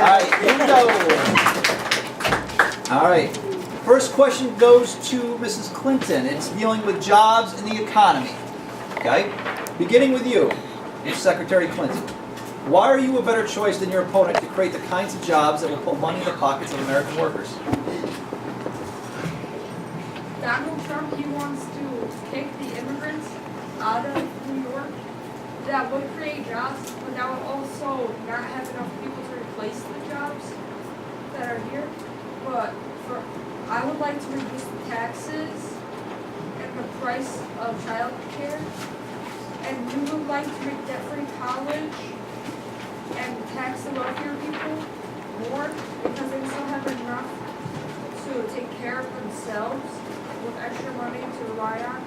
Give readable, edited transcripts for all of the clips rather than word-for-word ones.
right, here we go. All right. First question goes to Mrs. Clinton. It's dealing with jobs and the economy. Okay? Beginning with you, Ms. Secretary Clinton. Why are you a better choice than your opponent to create the kinds of jobs that will put money in the pockets of American workers? Donald Trump, he wants to kick the immigrants out of New York. That would create jobs, but that would also not have enough people to replace the jobs that are here. But I would like to reduce the taxes and the price of child care. And we would like to make debt-free college and tax the wealthier people more because they still have enough to take care of themselves with extra money to rely on.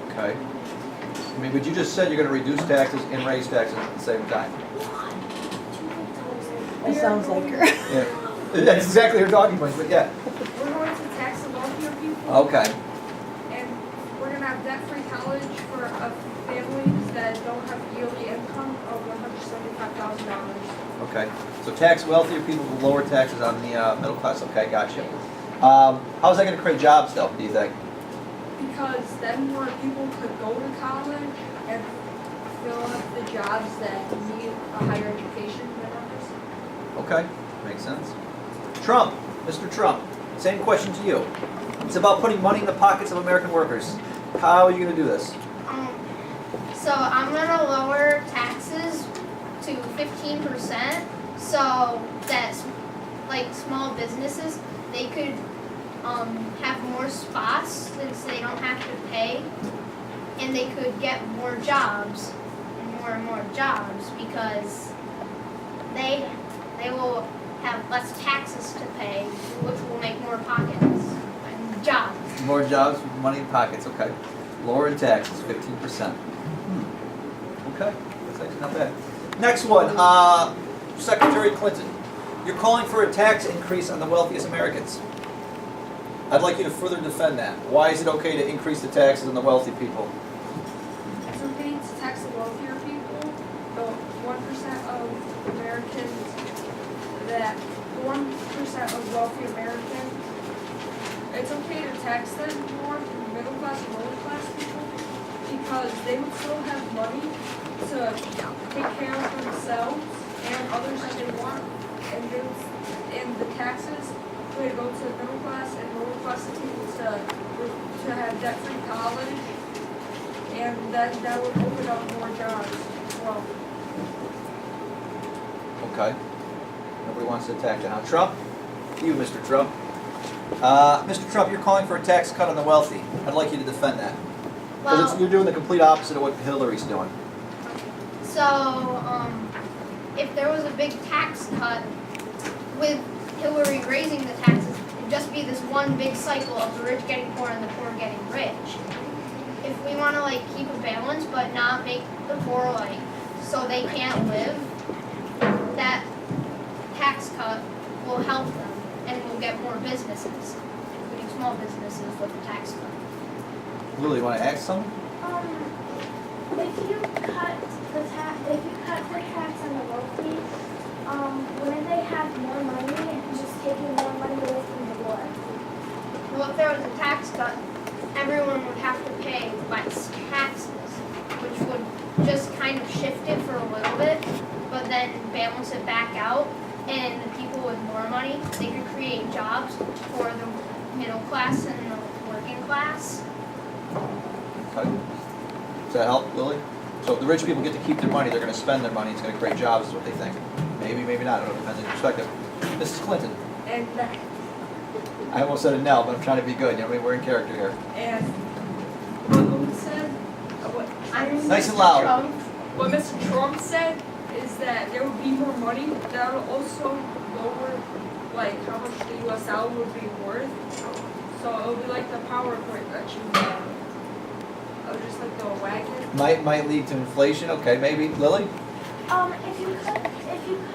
Okay. I mean, but you just said you're going to reduce taxes and raise taxes at the same time. That sounds like her. Yeah. That's exactly her talking point, but yeah. We're going to tax the wealthier people. Okay. And we're going to have debt-free college for families that don't have yearly income of $175,000. Okay. So tax wealthier people with lower taxes on the middle class. Okay, gotcha. How is that going to create jobs, though, do you think? Because then more people could go to college and fill up the jobs that need a higher education than others. Okay, makes sense. Trump, Mr. Trump, same question to you. It's about putting money in the pockets of American workers. How are you going to do this? So I'm gonna lower taxes to 15%, so that like small businesses, they could have more spots since they don't have to pay, and they could get more jobs and more jobs because they will have less taxes to pay, which will make more pockets and jobs. More jobs with money in pockets. Okay. Lower in taxes, 15%. Okay, that's actually not bad. Next one, Secretary Clinton. You're calling for a tax increase on the wealthiest Americans. I'd like you to further defend that. Why is it okay to increase the taxes on the wealthy people? It's okay to tax the wealthier people, the 1% of Americans, that 1% of wealthy Americans. It's okay to tax them more than middle class and lower class people because they would still have money to take care of themselves and others that they want, and the taxes would go to middle class and lower class people to have debt-free college, and that would open up more jobs as well. Okay. Nobody wants to attack that. Now, Trump, you, Mr. Trump. Mr. Trump, you're calling for a tax cut on the wealthy. I'd like you to defend that. Because Well, you're doing the complete opposite of what Hillary's doing. so if there was a big tax cut with Hillary raising the taxes, it'd just be this one big cycle of the rich getting poor and the poor getting rich. If we want to like keep a balance but not make the poor like so they can't live, that tax cut will help them and we'll get more businesses, including small businesses with the tax cut. Lily, you want to ask something? If you cut the tax on the wealthy, wouldn't they have more money and just taking more money away from the poor? Well, if there was a tax cut, everyone would have to pay less taxes, which would just kind of shift it for a little bit, but then balance it back out. And the people with more money, they could create jobs for the middle class and the working class. Okay. Does that help, Lily? So if the rich people get to keep their money, they're going to spend their money, it's going to create jobs is what they think. Maybe, maybe not. It depends on your perspective. Mrs. Clinton. And I almost said it now, but I'm trying to be good. You know, I mean, we're in character here. And what said, Nice and loud. what Mr. Trump said is that there would be more money. That would also lower, like, how much the U.S. dollar would be worth. So it would be like the PowerPoint that you have. Or just like the wagon. Might lead to inflation. Okay, maybe. Lily? If you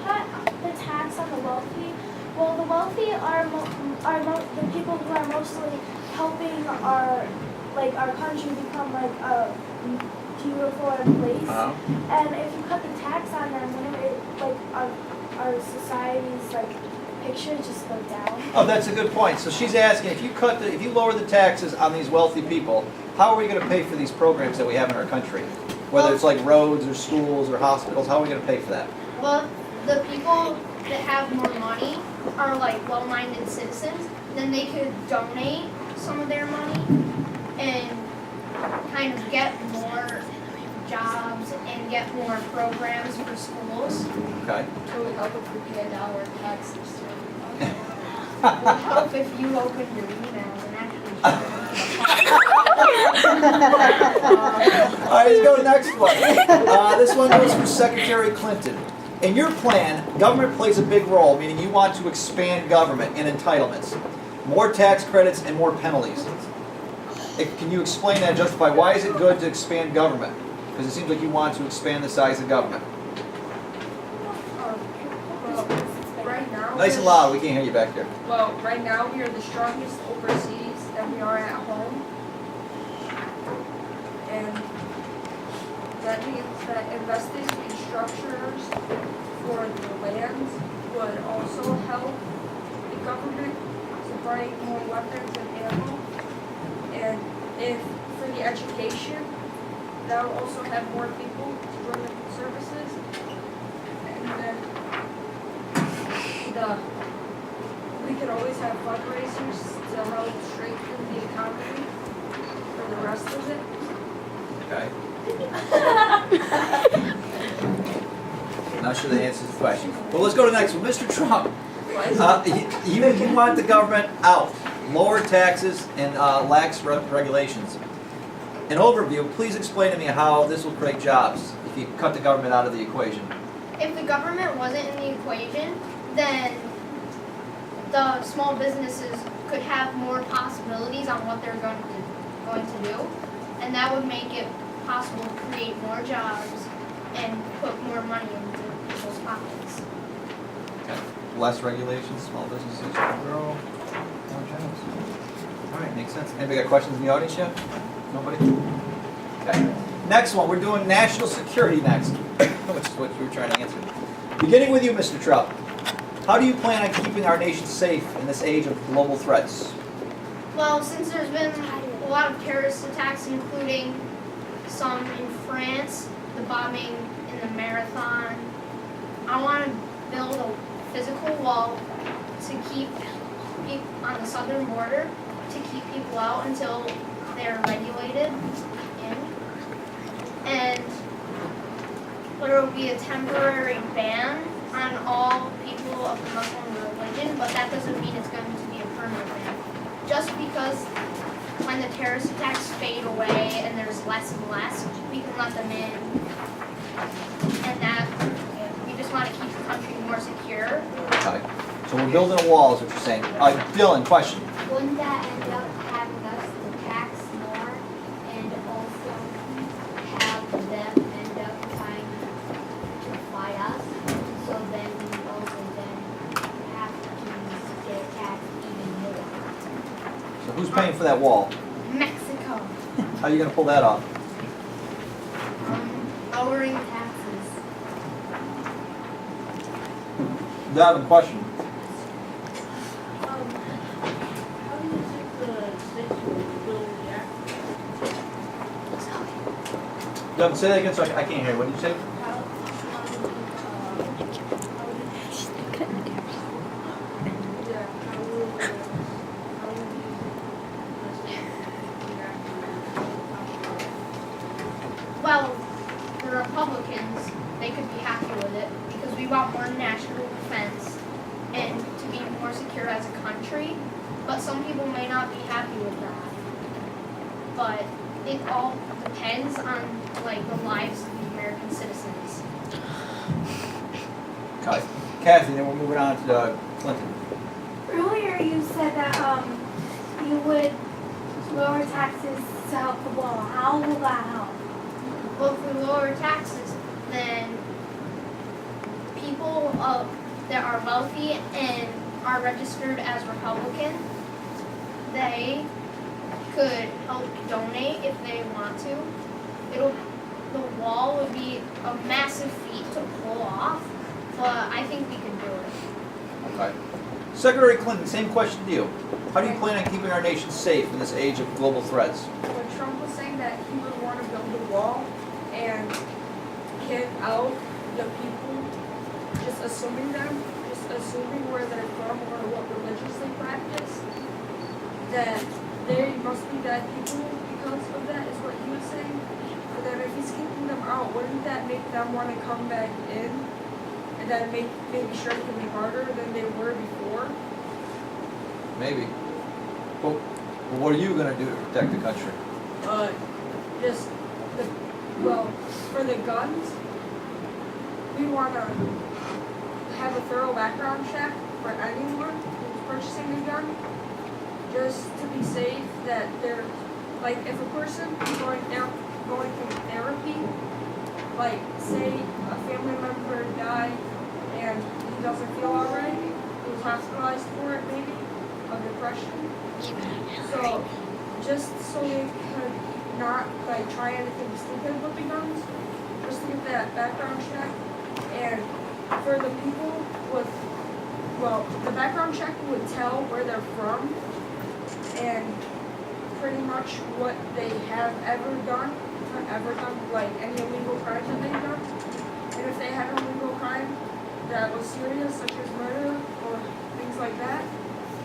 cut the tax on the wealthy, well, the wealthy are the people who are mostly helping our country become like beautiful in place. Uh-huh. And if you cut the tax on them, wouldn't it, like, our society's, like, picture just go down? Oh, that's a good point. So she's asking, if you lower the taxes on these wealthy people, how are we gonna pay for these programs that we have in our country? Whether it's like roads or schools or hospitals, how are we gonna pay for that? Well, the people that have more money are like well-minded citizens. Then they could donate some of their money and kind of get more jobs and get more programs for schools. Okay. It would help if we paid our taxes to It would help if you opened your emails and actually. All right, let's go to the next one. This one goes for Secretary Clinton. In your plan, government plays a big role, meaning you want to expand government and entitlements, more tax credits and more penalties. Can you explain that, justify why is it good to expand government? Because it seems like you want to expand the size of government. Well, right now. Nice and loud, we can't hear you back there. Well, right now we are the strongest overseas than we are at home. And that means that investing in structures for the land would also help the government to buy more weapons and ammo. And if for the education, that will also have more people to run the services. And then we could always have fundraisers to help strengthen the economy for the rest of it. Okay. Not sure that answers the question. But let's go to the next one. Mr. Trump, you want the government out, lower taxes and lax regulations. An overview, please explain to me how this will create jobs if you cut the government out of the equation. If the government wasn't in the equation, then the small businesses could have more possibilities on what they're going to do, and that would make it possible to create more jobs and put more money into people's pockets. Okay. Less regulations, small businesses will grow, more jobs. All right, makes sense. Anybody got questions in the audience yet? Nobody? Okay. Next one, we're doing national security next, which is what you were trying to answer. Beginning with you, Mr. Trump. How do you plan on keeping our nation safe in this age of global threats? Well, since there's been a lot of terrorist attacks, including some in France, the bombing in the marathon, I want to build a physical wall to keep people on the southern border, to keep people out until they're regulated in. And there will be a temporary ban on all people of the Muslim religion, but that doesn't mean it's going to be a permanent ban. Just because when the terrorist attacks fade away and there's less and less, we can let them in. And that, we just want to keep the country more secure. Okay. So we're building a wall is what you're saying. Dylan, question. Wouldn't that end up having us to tax more and also have them end up trying to fight us? So then we also then have to get taxed even more. So who's paying for that wall? Mexico, How are you going to pull that off? lowering taxes. Devin, question. How do you think the station will react? Devin, say that again so I can't hear. What did you say? Well, the Republicans, they could be happy with it because we want more national defense and to be more secure as a country. But some people may not be happy with that. But it all depends on like the lives of the American citizens. Okay. Kathy, then we're moving on to Clinton. Earlier you said that you would lower taxes to help the wall. How will that help? Well, if we lower taxes, then people that are wealthy and are registered as Republican, they could help donate if they want to. the wall would be a massive feat to pull off, but I think we could do it. Okay. Secretary Clinton, same question to you. How do you plan on keeping our nation safe in this age of global threats? When Trump was saying that he would want to build a wall and kick out the people, just assuming where they're from or what religions they practice, that they must be bad people because of that, is what he was saying. But then if he's kicking them out, wouldn't that make them want to come back in? And then maybe strike them harder than they were before? Maybe. Well, what are you going to do to protect the country? Just for the guns, we want to have a thorough background check for anyone who's purchasing a gun, just to be safe that they're, like, if a person is going through therapy, like, say a family member died and he doesn't feel alright, he was hospitalized for it maybe, of depression. So, just so they could not, like, try anything stupid with the guns, just to get that background check. And for the people with, the background check would tell where they're from and pretty much what they have ever done, like any illegal crimes that they've done. And if they had an illegal crime that was serious, such as murder or things like that,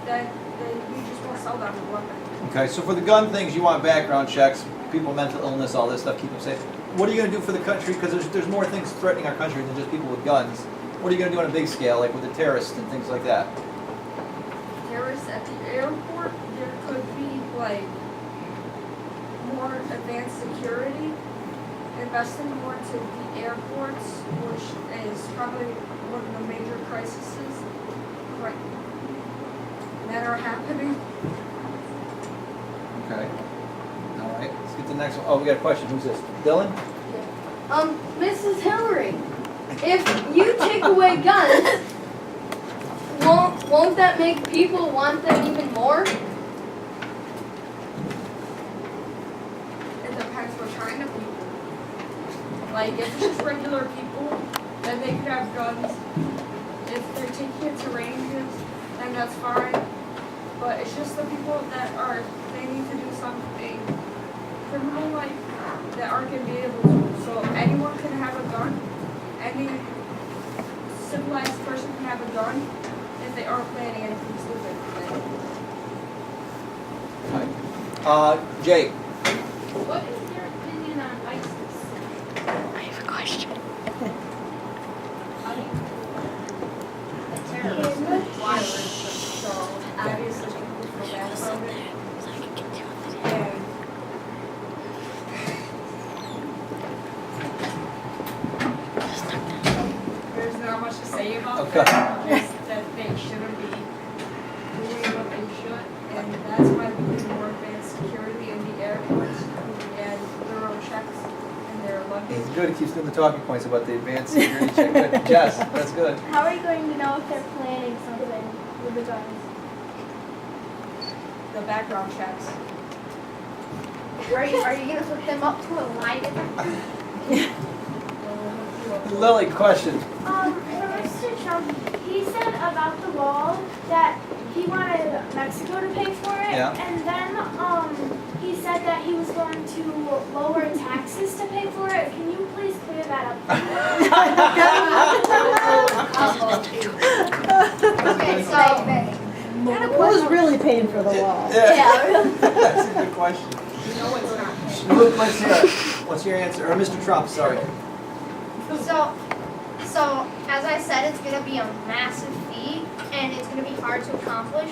then we just won't sell them a weapon. Okay, so for the gun things, you want background checks, people with mental illness, all this stuff, keep them safe. What are you going to do for the country? Because there's more things threatening our country than just people with guns. What are you going to do on a big scale, like with the terrorists and things like that? Terrorists at the airport, there could be, like, more advanced security, investing more into the airports, which is probably one of the major crises right that are happening. Okay. All right, let's get to the next one. Oh, we got a question. Who's this? Dylan? Mrs. Hillary, if you take away guns, won't that make people want them even more? It depends what kind of people. Like, if it's just regular people, then they could have guns. If they're taking it to ranges, then that's fine. But it's just the people that they need to do something criminal, like, that aren't going to be able to. So anyone can have a gun. Any civilized person can have a gun if they aren't planning anything stupid. Hi. Jake. What is your opinion on ISIS? I have a question. The terrorists violence, so obviously people feel bad about it. And there's not much to say about Okay. that, just that they shouldn't be doing what they should, and that's why we need more advanced security in the airports and thorough checks in their luggage. It's good. It keeps doing the talking points about the advanced security check. Good. Jess, that's good. How are you going to know if they're planning something with the guns? The background checks. Are you gonna hook them up to a lie detector? Lily, question. For Mr. Trump, he said about the wall that he wanted Mexico to pay for it, Yeah. and then he said that he was going to lower taxes to pay for it. Can you please clear that up? Okay, so Who's really paying for the wall? Yeah. That's a good question. No, it's not. Luke, let's hear it. What's your answer? Or Mr. Trump, sorry. So as I said, it's gonna be a massive feat and it's gonna be hard to accomplish.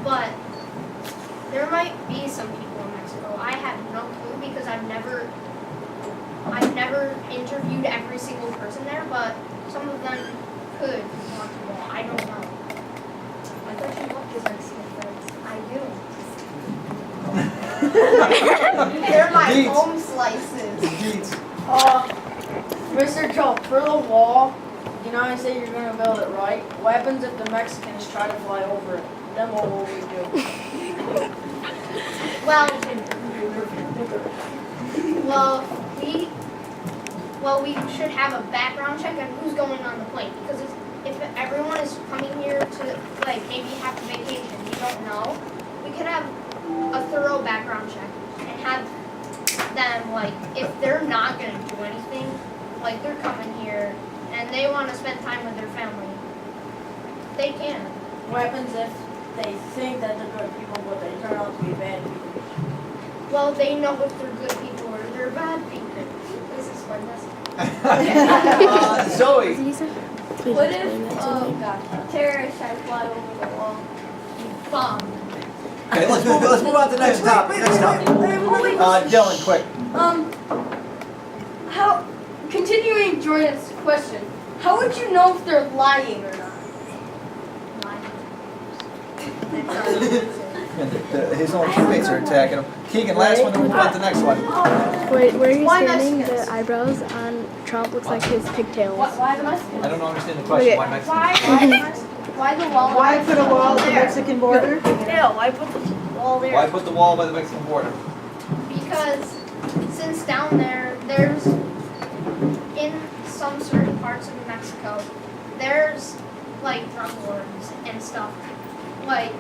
But there might be some people in Mexico. I have no clue because I've never interviewed every single person there, but some of them could want to wall. I don't know. I thought you loved your Mexican friends. I do. They're my Deeds. home slices. Deeds. Mr. Trump, for the wall, you know I say you're going to build it right. What happens if the Mexicans try to fly over it? Then what will we do? Well, well, we should have a background check on who's going on the plane, because if everyone is coming here to, like, maybe have a vacation, you don't know, we could have a thorough background check and have them, like, if they're not gonna do anything, like, they're coming here and they wanna spend time with their family, they can. What happens if they think that they're good people, but they turn out to be bad people? Well, they know if they're good people or they're bad people. This is fun, this. Zoe, What if, oh gosh, a terrorist tried to fly over the wall? Bomb. okay, let's move on to the next topic, Dylan, quick. How, continuing Jordan's question, how would you know if they're lying or not? His own teammates are attacking him. Keegan, last one, then we'll move on to the next one. Wait, where are you Why standing? Mexicans? The eyebrows on Trump looks like his pigtails. Why the Mexicans? I don't understand the question, why Mexico? Why the wall? Why put a wall at the there? Mexican border? Yeah, why put the wall there? Why put the wall by the Mexican border? Because since down there, there's, in some certain parts of Mexico, there's like drug lords and stuff. Like,